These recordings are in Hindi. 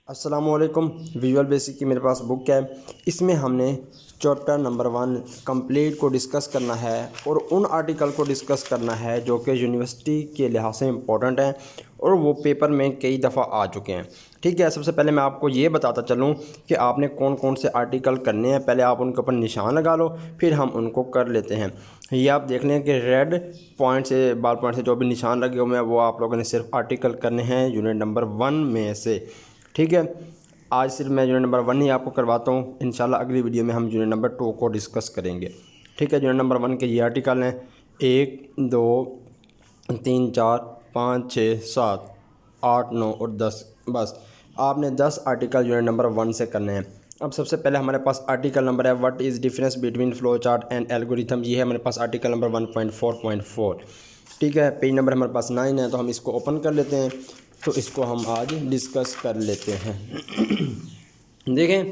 अस्सलामुअलैकुम। विजुअल बेसिक की मेरे पास बुक है। इसमें हमने चैप्टर नंबर 1 कंप्लीट को डिस्कस करना है और उन आर्टिकल को डिस्कस करना है जो कि यूनिवर्सिटी के लिहाज से इम्पोर्टेंट हैं और वो पेपर में कई दफ़ा आ चुके हैं। ठीक है, सबसे पहले मैं आपको ये बताता चलूँ कि आपने कौन कौन से आर्टिकल करने हैं। पहले आप उनके ऊपर निशान लगा लो, फिर हम उनको कर लेते हैं। ये आप देख लें कि रेड पॉइंट से बाल पॉइंट से जो भी निशान लगे हुए हैं वो आप लोगों ने सिर्फ आर्टिकल करने हैं यूनिट नंबर 1 में से। ठीक है, आज सिर्फ मैं यूनिट नंबर 1 ही आपको करवाता हूँ। इंशाल्लाह अगली वीडियो में हम यूनिट नंबर 2 को डिस्कस करेंगे। ठीक है, यूनिट नंबर 1 के ये आर्टिकल हैं 1, 2, 3, 4, 5, 6, 7, 8, 9 और 10। बस आपने 10 आर्टिकल यूनिट नंबर 1 से करने हैं। अब सबसे पहले हमारे पास आर्टिकल नंबर है what is difference between flow chart and algorithm. ये है हमारे पास आर्टिकल नंबर 1.4.4। ठीक है, पेज नंबर हमारे पास 9 है, तो हम इसको ओपन कर लेते हैं। तो इसको हम आज डिस्कस कर लेते हैं। देखें,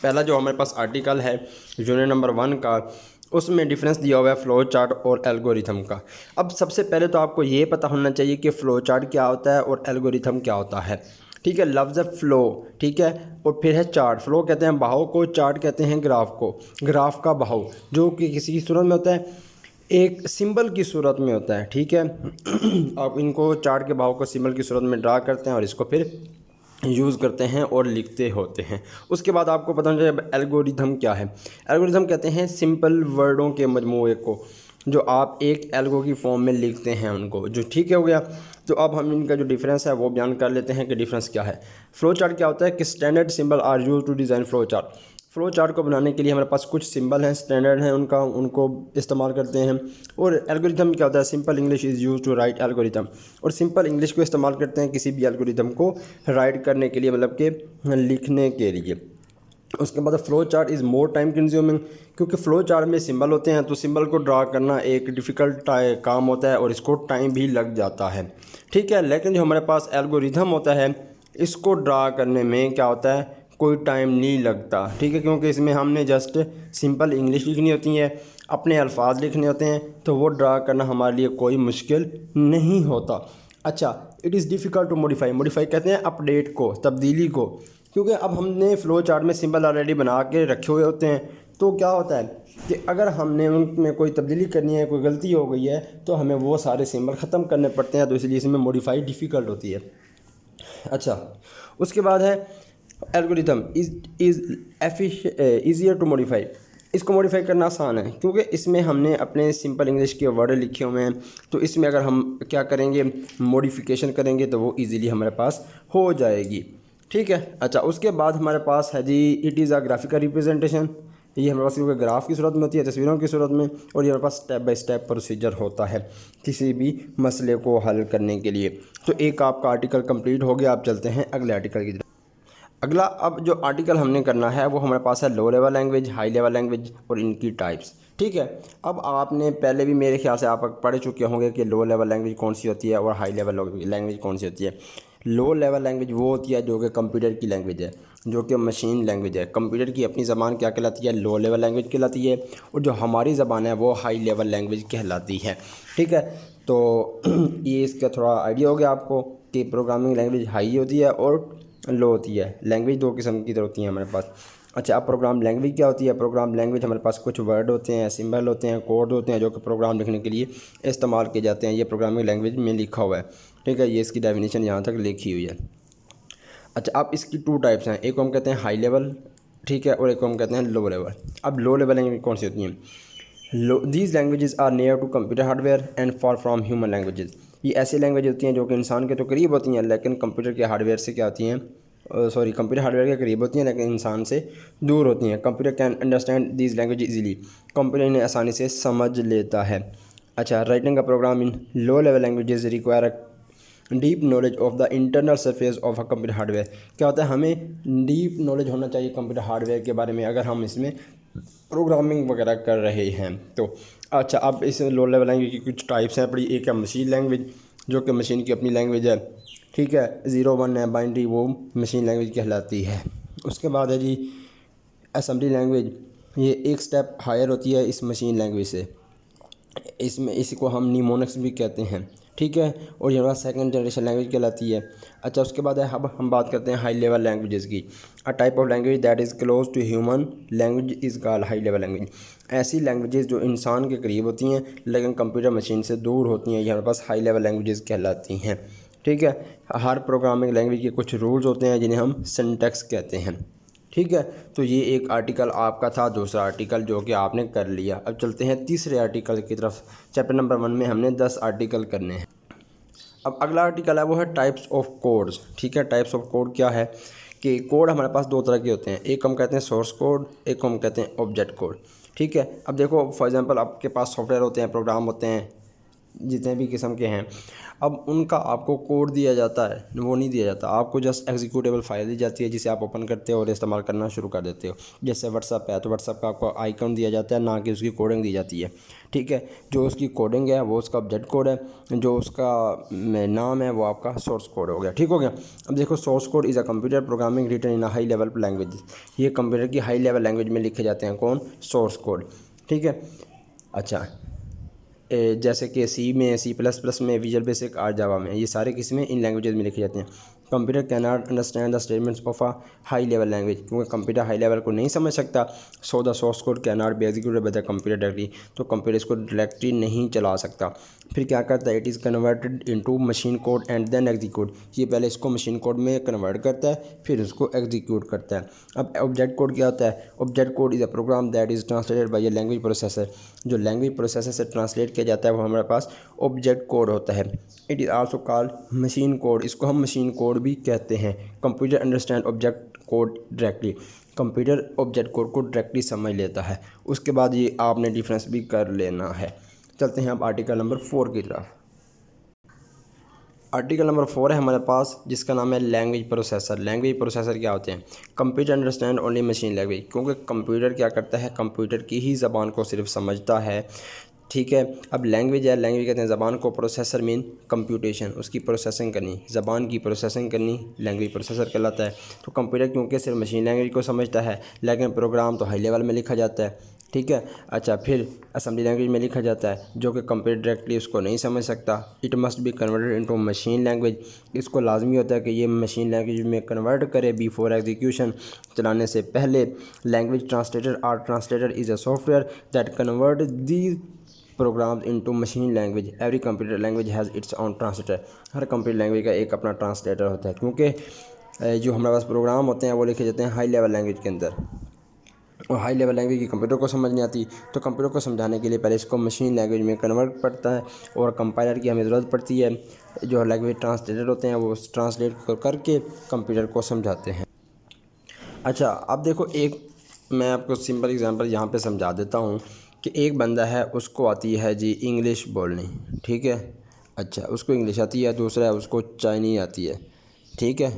पहला जो हमारे पास आर्टिकल है यूनिट नंबर 1 का, उसमें डिफरेंस दिया हुआ है फ़्लो चार्ट और एल्गोरिथम का। अब सबसे पहले तो आपको ये पता होना चाहिए कि फ़्लो चार्ट क्या होता है और एल्गोरिथम क्या होता है। ठीक है, लफ्ज़ फ़्लो, ठीक है, और फिर है चार्ट। फ़्लो कहते हैं बहाव को, चार्ट कहते हैं ग्राफ को। ग्राफ का बहाव जो कि किसी की सूरत में होता है, एक सिंबल की सूरत में होता है। ठीक है, आप इनको चार्ट के बहाव को सिंबल की सूरत में ड्रा करते हैं और इसको फिर यूज़ करते हैं और लिखते होते हैं। उसके बाद आपको पता होना चाहिए एल्गोरिथम क्या है। एल्गोरिथम कहते हैं सिंपल वर्डों के मजमूए को जो आप एक एल्गो की फॉर्म में लिखते हैं उनको, जो ठीक है हो गया। तो अब हम इनका जो डिफरेंस है वो बयान कर लेते हैं कि डिफरेंस क्या है। फ्लो चार्ट क्या होता है कि standard symbol are use to design flow chart. Flow chart को बनाने के लिए हमारे पास कुछ सिंबल हैं, स्टैंडर्ड हैं उनका, उनको इस्तेमाल करते हैं। और एल्गोरिथम क्या होता है, simple English is use to write algorithm. और सिंपल इंग्लिश को इस्तेमाल करते हैं किसी भी एल्गोरिथम को राइट करने के लिए, मतलब कि लिखने के लिए। उसके बाद flow chart is more time consuming, क्योंकि फ़्लो चार्ट में सिंबल होते हैं तो सिंबल को ड्रा करना एक डिफ़िकल्ट काम होता है और इसको टाइम भी लग जाता है। ठीक है, लेकिन जो हमारे पास एल्गोरिथम होता है इसको ड्रा करने में क्या होता है, कोई टाइम नहीं लगता। ठीक है, क्योंकि इसमें हमने जस्ट सिंपल इंग्लिश लिखनी होती है, अपने अल्फाज लिखने होते हैं, तो वो ड्रा करना हमारे लिए कोई मुश्किल नहीं होता। अच्छा, it is difficult to modify. Modify कहते हैं अपडेट को, तब्दीली को, क्योंकि अब हमने फ़्लो चार्ट में सिंबल ऑलरेडी बना के रखे हुए होते हैं। तो क्या होता है कि अगर हमने उनमें कोई तब्दीली करनी है, कोई गलती हो गई है, तो हमें वो सारे सिंबल ख़त्म करने पड़ते हैं, तो इसलिए इसमें मॉडिफाई डिफ़िकल्ट होती है। अच्छा, उसके बाद है algorithm is easier to modify. इसको मॉडिफाई करना आसान है क्योंकि इसमें हमने अपने सिंपल इंग्लिश के वर्ड लिखे हुए हैं। तो इसमें अगर हम क्या करेंगे, मॉडिफिकेशन करेंगे तो वो इजीली हमारे पास हो जाएगी। ठीक है, अच्छा, उसके बाद हमारे पास है G it is a graphical representation. ये हमारे पास क्योंकि ग्राफ की सूरत में होती है, तस्वीरों की सूरत में, और ये हमारे पास स्टेप बाय स्टेप प्रोसीजर होता है किसी भी मसले को हल करने के लिए। तो एक आपका आर्टिकल कंप्लीट हो गया। आप चलते हैं अगले आर्टिकल की तरफ। अगला अब जो आर्टिकल हमने करना है वो हमारे पास है low level language, high level language और इनकी टाइप्स। ठीक है, अब आपने पहले भी मेरे ख्याल से आप पढ़ चुके होंगे कि लो लेवल लैंग्वेज कौन सी होती है और हाई लेवल लैंग्वेज कौन सी होती है। लो लेवल लैंग्वेज वो होती है जो कि कंप्यूटर की लैंग्वेज है, जो कि मशीन लैंग्वेज है। कंप्यूटर की अपनी ज़बान क्या कहलाती है, लो लेवल लैंग्वेज कहलाती है, और जो हमारी ज़बान है वो हाई लेवल लैंग्वेज कहलाती है। ठीक है, तो ये इसका थोड़ा आइडिया हो गया आपको कि प्रोग्रामिंग लैंग्वेज हाई होती है और लो होती है। लैंग्वेज दो किस्म की होती हैं हमारे पास। अच्छा, अब प्रोग्राम लैंग्वेज क्या होती है। प्रोग्राम लैंग्वेज हमारे पास कुछ वर्ड होते हैं, सिंबल होते हैं, कोड होते हैं जो कि प्रोग्राम लिखने के लिए इस्तेमाल किए जाते हैं। ये प्रोग्रामिंग लैंग्वेज में लिखा हुआ है। ठीक है, ये इसकी डेफिनेशन यहाँ तक लिखी हुई है। अच्छा, अब इसकी 2 टाइप्स हैं, एक को हम कहते हैं हाई लेवल, ठीक है, और एक को हम कहते हैं लो लेवल। अब लो लेवल लैंग्वेज कौन सी होती हैं। These languages are near to computer hardware and far from human languages. ये ऐसी लैंग्वेज होती हैं जो कि इंसान के तो करीब होती हैं लेकिन कंप्यूटर के हार्डवेयर से क्या होती हैं, कंप्यूटर हार्डवेयर के करीब होती हैं लेकिन इंसान से दूर होती हैं। Computer can understand these language easily. Computer इन्हें आसानी से समझ लेता है। अच्छा, राइटिंग का program in low level languages require deep knowledge of the internal surface of a computer hardware. क्या होता है, हमें डीप नॉलेज होना चाहिए कंप्यूटर हार्डवेयर के बारे में अगर हम इसमें प्रोग्रामिंग वगैरह कर रहे हैं तो। अच्छा, अब इस लो लेवल लैंग्वेज की कुछ टाइप्स हैं पड़ी। एक है मशीन लैंग्वेज जो कि मशीन की अपनी लैंग्वेज है। ठीक है, 0-1 है बाइनरी, वो मशीन लैंग्वेज कहलाती है। उसके बाद है जी असेंबली लैंग्वेज। ये एक स्टेप हायर होती है इस मशीन लैंग्वेज से। इसमें इसी को हम निमोनिक्स भी कहते हैं। ठीक ठीक है, और ये हमारा सेकंड जनरेशन लैंग्वेज कहलाती है। अच्छा, उसके बाद है अब हम बात करते हैं हाई लेवल लैंग्वेजेस की। A type of language that is close to human language is called high level language. ऐसी लैंग्वेजेस जो इंसान के करीब होती हैं लेकिन कंप्यूटर मशीन से दूर होती हैं, ये हमारे पास हाई लेवल लैंग्वेजेस कहलाती हैं। ठीक है, हर प्रोग्रामिंग लैंग्वेज के कुछ रूल्स होते हैं जिन्हें हम सिंटैक्स कहते हैं। ठीक है, तो ये एक आर्टिकल आपका था, दूसरा आर्टिकल जो कि आपने कर लिया। अब चलते हैं तीसरे आर्टिकल की तरफ। चैप्टर नंबर 1 में हमने 10 आर्टिकल करने हैं। अब अगला आर्टिकल है वो है टाइप्स ऑफ कोड्स। ठीक है, टाइप्स ऑफ कोड क्या है कि कोड हमारे पास दो तरह के होते हैं, एक हम कहते हैं सोर्स कोड, एक हम कहते हैं ऑब्जेक्ट कोड। ठीक है, अब देखो फॉर एग्जांपल आपके पास सॉफ्टवेयर होते हैं, प्रोग्राम होते हैं, जितने भी किस्म के हैं। अब उनका आपको कोड दिया जाता है, वो नहीं दिया जाता, आपको जस्ट एग्जीक्यूटेबल फाइल दी जाती है जिसे आप ओपन करते हो और इस्तेमाल करना शुरू कर देते हो। जैसे व्हाट्सअप है तो व्हाट्सअप का आपको आइकन दिया जाता है, ना कि उसकी कोडिंग दी जाती है। ठीक है, जो उसकी कोडिंग है वो उसका ऑब्जेक्ट कोड है, जो उसका नाम है वो आपका सोर्स कोड हो गया। ठीक हो गया। अब देखो source code is a computer programming written in a high level language. ये कंप्यूटर की हाई लेवल लैंग्वेज में लिखे जाते हैं, कौन? Source code. ठीक है, अच्छा जैसे कि सी में, सी प्लस प्लस में, विजुअल बेसिक और जावा में, ये सारे किस में? इन लैंग्वेजेस में लिखे जाते हैं। Computer can not understand the statements of a high level language, क्योंकि कंप्यूटर हाई लेवल को नहीं समझ सकता। So the source code can not be executed by the computer directly, तो कंप्यूटर इसको डायरेक्टली नहीं चला सकता। फिर क्या करता है? It is converted into machine code and then execute. ये पहले इसको मशीन कोड में कन्वर्ट करता है, फिर उसको एग्जीक्यूट करता है। अब ऑब्जेक्ट कोड क्या होता है? Object code is a program that is translated by a language processor. जो लैंग्वेज प्रोसेसर से ट्रांसलेट किया जाता है वो हमारे पास ऑब्जेक्ट कोड होता है। It is also called machine code, इसको हम मशीन कोड भी कहते हैं। Computer understand object code directly, computer object code को डायरेक्टली समझ लेता है। उसके बाद ये आपने डिफरेंस भी कर लेना है। चलते हैं अब आर्टिकल नंबर 4 की तरफ। आर्टिकल नंबर 4 है हमारे पास, जिसका नाम है लैंग्वेज प्रोसेसर। लैंग्वेज प्रोसेसर क्या होते हैं? Computer understand only machine language, क्योंकि कंप्यूटर क्या करता है? कंप्यूटर की ही ज़बान को सिर्फ समझता है। ठीक है, अब लैंग्वेज है, लैंग्वेज कहते हैं ज़बान को, प्रोसेसर मीन कंप्यूटेशन, उसकी प्रोसेसिंग करनी, ज़बान की प्रोसेसिंग करनी लैंग्वेज प्रोसेसर कहलाता है। तो कंप्यूटर क्योंकि सिर्फ मशीन लैंग्वेज को समझता है, लेकिन प्रोग्राम तो हाई लेवल में लिखा जाता है। ठीक है, अच्छा फिर असेंबली लैंग्वेज में लिखा जाता है, जो कि कंप्यूटर डायरेक्टली उसको नहीं समझ सकता। It must be converted into machine language, इसको लाजमी होता है कि ये मशीन लैंग्वेज में कन्वर्ट करे बिफोर एग्जीक्यूशन, चलाने से पहले। लैंग्वेज ट्रांसलेटर और translator is a software that convert the programs into machine language. Every computer language has its own translator, हर कंप्यूटर लैंग्वेज का एक अपना ट्रांसलेटर होता है, क्योंकि जो हमारे पास प्रोग्राम होते हैं वो लिखे जाते हैं हाई लेवल लैंग्वेज के अंदर, और हाई लेवल लैंग्वेज की कंप्यूटर को समझ नहीं आती, तो कंप्यूटर को समझाने के लिए पहले इसको मशीन लैंग्वेज में कन्वर्ट पड़ता है, और कंपाइलर की हमें ज़रूरत पड़ती है। जो लैंग्वेज ट्रांसलेटर होते हैं वो ट्रांसलेट करके कंप्यूटर को समझाते हैं। अच्छा, अब देखो एक मैं आपको सिंपल एग्जांपल यहाँ पे समझा देता हूँ कि एक बंदा है, उसको आती है जी इंग्लिश बोलनी। ठीक है, अच्छा उसको इंग्लिश आती है, दूसरा है उसको चाइनीज़ आती है। ठीक है,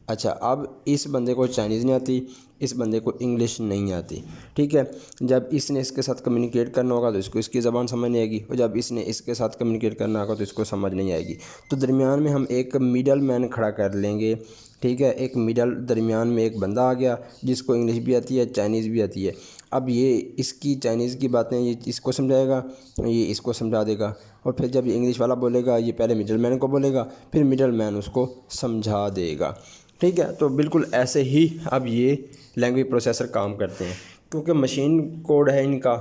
अच्छा अब इस बंदे को चाइनीज़ नहीं आती, इस बंदे को इंग्लिश नहीं आती। ठीक है, जब इसने इसके साथ कम्युनिकेट करना होगा तो इसको इसकी ज़बान समझ नहीं आएगी, और जब इसने इसके साथ कम्युनिकेट करना होगा तो इसको समझ नहीं आएगी। तो दरमियान में हम एक मिडल मैन खड़ा कर लेंगे। ठीक है, एक मिडल दरमियान में एक बंदा आ गया जिसको इंग्लिश भी आती है, चाइनीज़ भी आती है। अब ये इसकी चाइनीज़ की बातें ये इसको समझाएगा, ये इसको समझा देगा, और फिर जब ये इंग्लिश वाला बोलेगा ये पहले मिडल मैन को बोलेगा, फिर मिडल मैन उसको समझा देगा। ठीक है, तो बिल्कुल ऐसे ही अब ये लैंग्वेज प्रोसेसर काम करते हैं, क्योंकि मशीन कोड है इनका,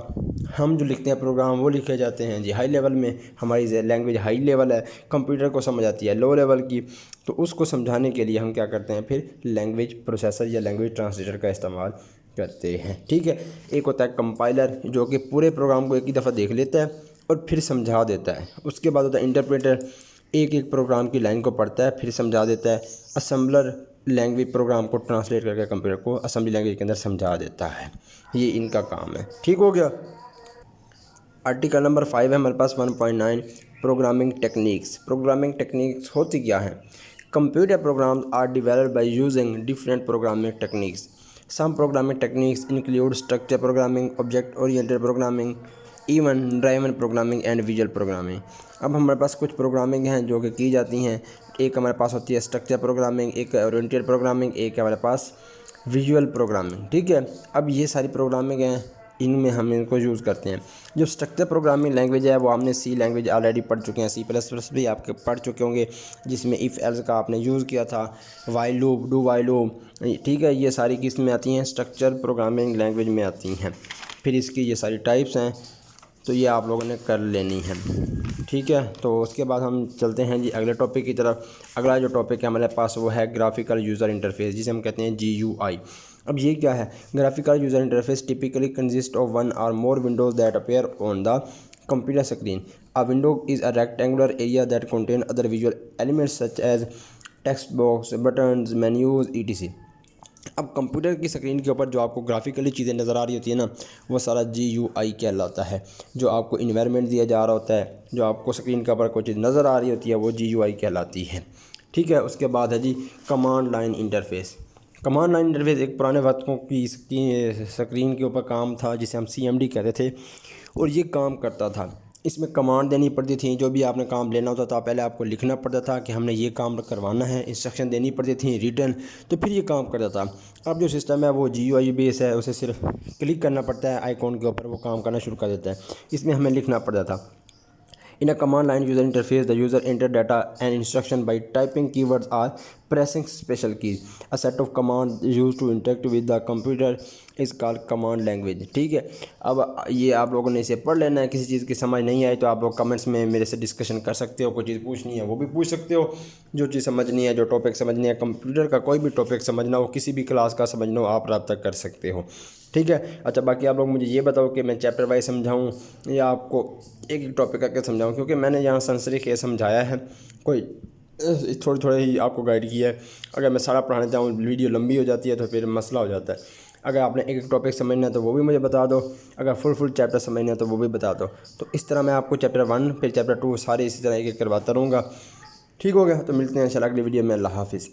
हम जो लिखते हैं प्रोग्राम वो लिखे जाते हैं जी हाई लेवल में। हमारी लैंग्वेज हाई लेवल है, कंप्यूटर को समझ आती है लो लेवल की, तो उसको समझाने के लिए हम क्या करते हैं? फिर लैंग्वेज प्रोसेसर या लैंग्वेज ट्रांसलेटर का इस्तेमाल करते हैं। ठीक है, एक होता है कंपाइलर, जो कि पूरे प्रोग्राम को एक ही दफ़ा देख लेता है और फिर समझा देता है। उसके बाद होता है इंटरप्रेटर, एक एक प्रोग्राम की लाइन को पढ़ता है फिर समझा देता है। असम्बलर, लैंग्वेज प्रोग्राम को ट्रांसलेट करके कंप्यूटर को असेंबली लैंग्वेज के अंदर समझा देता है। ये इनका काम है। ठीक हो गया। आर्टिकल नंबर 5 है हमारे पास 1.9 प्रोग्रामिंग टेक्निक्स। प्रोग्रामिंग टेक्निक्स होती क्या है? Computer programs are developed by using different programming techniques. Some programming techniques include structure programming, object oriented programming, event driven programming and visual programming. अब हमारे पास कुछ प्रोग्रामिंग हैं जो कि की जाती हैं। एक हमारे पास होती है स्ट्रक्चर प्रोग्रामिंग, एक ओरिएंटेड प्रोग्रामिंग, एक है हमारे पास विजुअल प्रोग्रामिंग। ठीक है, अब ये सारी प्रोग्रामिंग हैं, इनमें हम इनको यूज़ करते हैं। जो स्ट्रक्चर प्रोग्रामिंग लैंग्वेज है वो हमने सी लैंग्वेज ऑलरेडी पढ़ चुके हैं, C++ भी आपके पढ़ चुके होंगे, जिसमें इफ़ एल्स का आपने यूज़ किया था, while loop, do while loop, ठीक है। ये सारी किस में आती हैं? स्ट्रक्चर प्रोग्रामिंग लैंग्वेज में आती हैं। फिर इसकी ये सारी टाइप्स हैं, तो ये आप लोगों ने कर लेनी है, ठीक है। तो उसके बाद हम चलते हैं जी अगले टॉपिक की तरफ। अगला जो टॉपिक है हमारे पास वो है ग्राफिकल यूज़र इंटरफेस, जिसे हम कहते हैं GUI। अब ये क्या है? Graphical user interface typically consist of one or more windows that appear on the computer screen. A window is a rectangular area that contain other visual elements such as text box, buttons, menus, etc। अब कंप्यूटर की स्क्रीन के ऊपर जो आपको ग्राफिकली चीज़ें नज़र आ रही होती है ना, वो सारा GUI कहलाता है। जो आपको इन्वायरमेंट दिया जा रहा होता है, जो आपको स्क्रीन के ऊपर कोई चीज़ नज़र आ रही होती है, वो GUI कहलाती है, ठीक है। उसके बाद है G command line interface. Command line interface एक पुराने वक्तों की स्क्रीन के ऊपर काम था, जिसे हम CMD कहते थे, और ये काम करता था। इसमें कमांड देनी पड़ती थी, जो भी आपने काम लेना होता था पहले आपको लिखना पड़ता था कि हमने ये काम करवाना है, इंस्ट्रक्शन देनी पड़ती थी रिटर्न, तो फिर ये काम करता था। अब जो सिस्टम है वो GUI बेस है, उसे सिर्फ क्लिक करना पड़ता है आइकॉन के ऊपर, वो काम करना शुरू कर देता है। इसमें हमें लिखना पड़ता था। In a command line user interface, the user enter data and instruction by typing keywords or pressing special keys. A set of commands used to interact with the computer is called command language, ठीक है। अब ये आप लोगों ने इसे पढ़ लेना है। किसी चीज़ की समझ नहीं आई तो आप लोग कमेंट्स में मेरे से डिस्कशन कर सकते हो, कोई चीज़ पूछनी है वो भी पूछ सकते हो, जो चीज़ समझनी है, जो टॉपिक समझनी है, कंप्यूटर का कोई भी टॉपिक समझना हो, किसी भी क्लास का समझना हो, आप रब्ता कर सकते हो, ठीक है। अच्छा, बाकी आप लोग मुझे ये बताओ कि मैं चैप्टर वाइज समझाऊं या आपको एक एक टॉपिक करके समझाऊं, क्योंकि मैंने यहाँ संसरिक ये समझाया है, कोई थोड़ी थोड़ी ही आपको गाइड किया है। अगर मैं सारा पढ़ाने जाऊँ वीडियो लंबी हो जाती है तो फिर मसला हो जाता है। अगर आपने एक एक टॉपिक समझना है तो वो भी मुझे बता दो, अगर फुल चैप्टर समझना है तो वो भी बता दो। तो इस तरह मैं आपको चैप्टर 1 फिर चैप्टर 2 सारे इसी तरह एक एक करवाता रहूँगा, ठीक हो गया। तो मिलते हैं इंशाल्लाह अगली वीडियो में। अल्लाह हाफिज़।